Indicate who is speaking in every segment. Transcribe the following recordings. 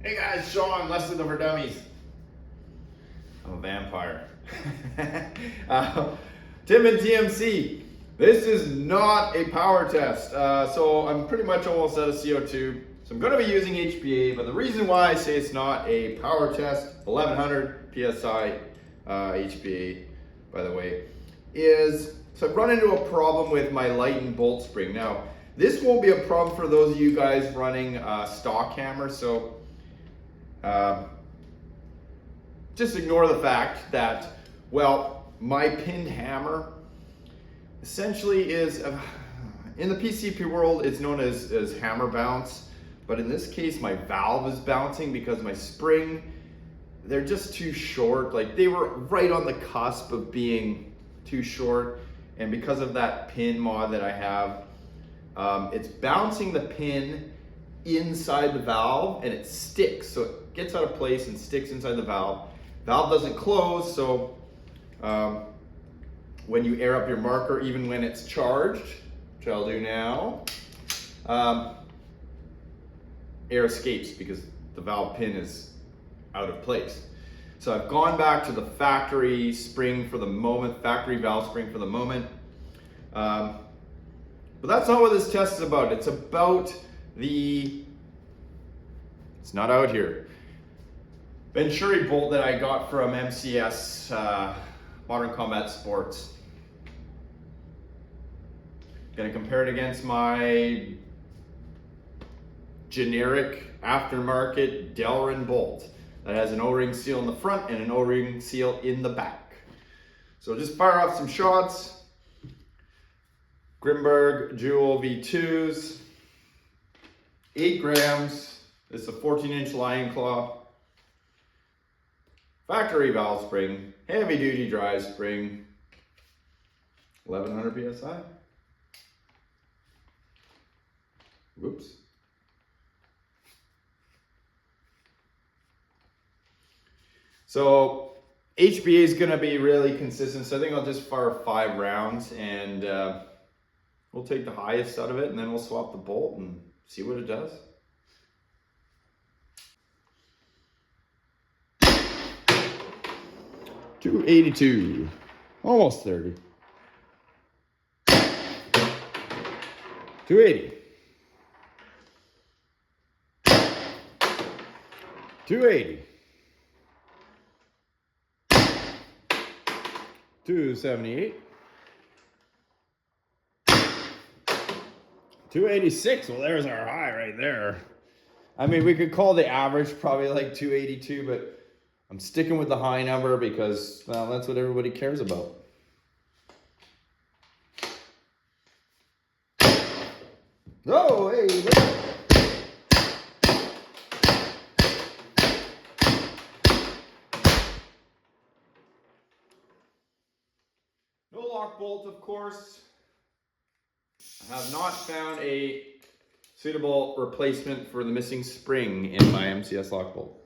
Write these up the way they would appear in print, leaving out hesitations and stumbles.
Speaker 1: Hey guys, Sean, Lesson for Dummies. I'm a vampire. Tippmann TMC. This is not a power test. So I'm pretty much almost out of CO2. So I'm going to be using HPA, but the reason why I say it's not a power test, 1100 PSI HPA, by the way, is so I've run into a problem with my light and bolt spring. Now, this won't be a problem for those of you guys running stock hammers. So just ignore the fact that, well, my pinned hammer essentially is, in the PCP world, it's known as hammer bounce. But in this case, my valve is bouncing because my spring, they're just too short. Like, they were right on the cusp of being too short. And because of that pin mod that I have, it's bouncing the pin inside the valve and it sticks. So it gets out of place and sticks inside the valve. Valve doesn't close, so when you air up your marker, even when it's charged, which I'll do now, air escapes because the valve pin is out of place. So I've gone back to the factory spring for the moment, factory valve spring for the moment. But that's not what this test is about. It's about it's not out here, Venturi bolt that I got from MCS, Modern Combat Sports. Gonna compare it against my generic aftermarket Delrin bolt that has an O-ring seal in the front and an O-ring seal in the back. So just fire off some shots. Grimberg Jewel V2s, 8 grams. It's a 14-inch lion claw. Factory valve spring, heavy duty drive spring, 1100 PSI. Whoops. So HBA is going to be really consistent. So I think I'll just fire 5 rounds and we'll take the highest out of it and then we'll swap the bolt and see what it does. .282, almost 30. 280. 280. 278. 286. Well, there's our high right there. I mean, we could call the average probably like 282, but I'm sticking with the high number because, well, that's what everybody cares about. Oh, hey, look. No lock bolt, of course. I have not found a suitable replacement for the missing spring in my MCS lock bolt.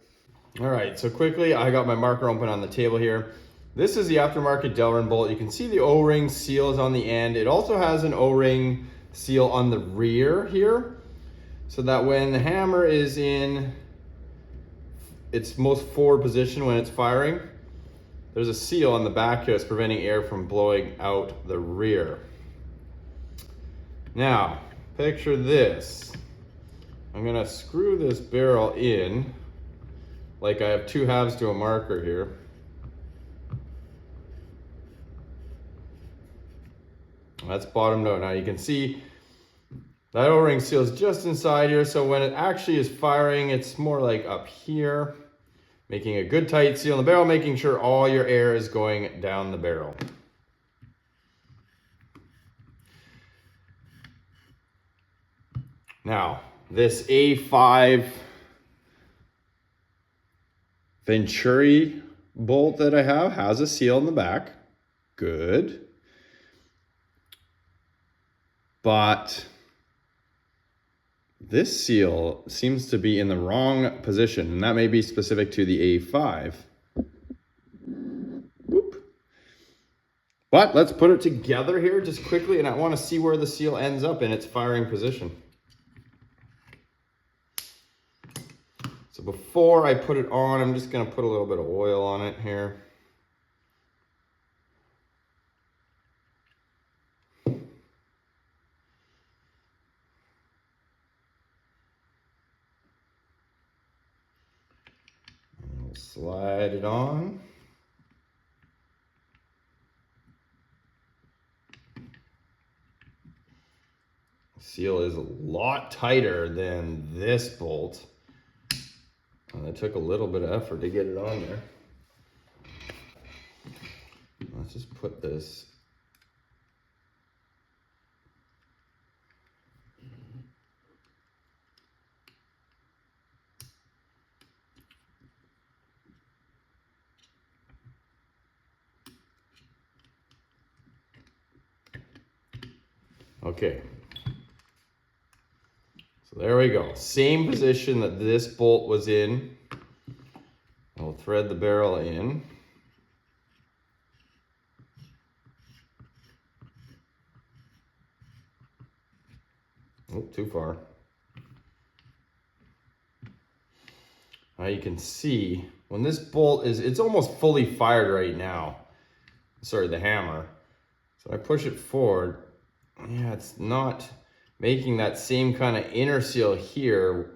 Speaker 1: All right, so quickly, I got my marker open on the table here. This is the aftermarket Delrin bolt. You can see the O-ring seal is on the end. It also has an O-ring seal on the rear here, so that when the hammer is in its most forward position when it's firing, there's a seal on the back here that's preventing air from blowing out the rear. Now, picture this. I'm gonna screw this barrel in like I have 2 halves to a marker here. That's bottomed out. Now you can see that O-ring seal is just inside here, so when it actually is firing, it's more like up here, making a good tight seal in the barrel, making sure all your air is going down the barrel. Now, this A5 Venturi bolt that I have has a seal in the back. Good. But this seal seems to be in the wrong position, and that may be specific to the A5. Whoop. But let's put it together here just quickly, and I want to see where the seal ends up in its firing position. So So before I put it on, I'm just gonna put a little bit of oil on it here. We'll slide it on. Seal is a lot tighter than this bolt. And it took a little bit of effort to get it on there. Let's just put this. Okay. So there we go. Same position that this bolt was in. I'll thread the barrel in. Oh, too far. Now you can see when this bolt is, it's almost fully fired right now. Sorry, the hammer. So I push it forward. Yeah, it's not making that same kind of inner seal here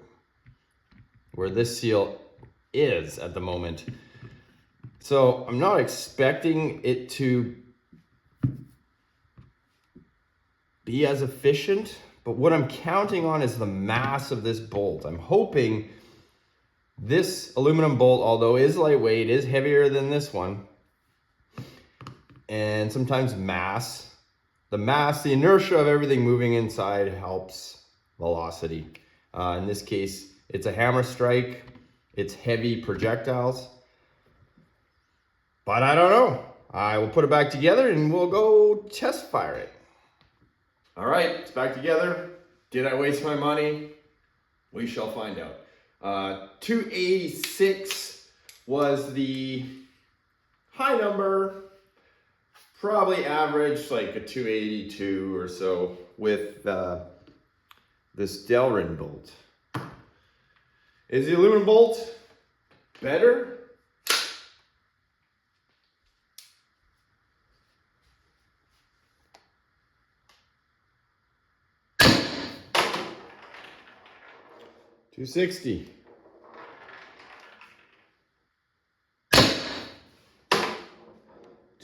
Speaker 1: where this seal is at the moment. So I'm not expecting it to be as efficient, but what I'm counting on is the mass of this bolt. I'm hoping this aluminum bolt, although is lightweight, is heavier than this one. And sometimes the inertia of everything moving inside helps velocity. In this case, it's a hammer strike. It's heavy projectiles. But I don't know. I will put it back together and we'll go test fire it. All right, it's back together. Did I waste my money? We shall find out. 286 was the high number. Probably average like a 282 or so with this Delrin bolt. Is the aluminum bolt better? $260.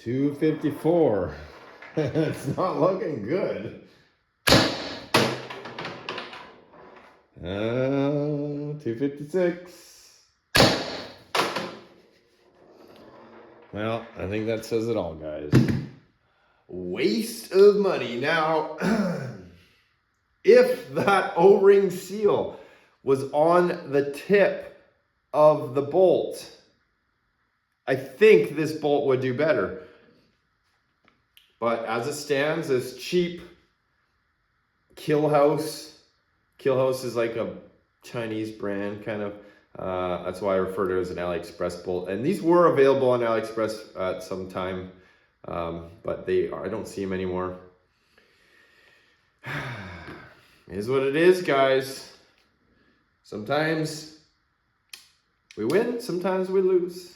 Speaker 1: $254. It's not looking good. $256. Well, I think that says it all, guys. Waste of money. Now, if that O-ring seal was on the tip of the bolt, I think this bolt would do better. But as it stands, this cheap Killhouse is like a Chinese brand, kind of. That's why I refer to it as an AliExpress bolt. And these were available on AliExpress at some time, but I don't see them anymore. It is what it is, guys. Sometimes we win, sometimes we lose.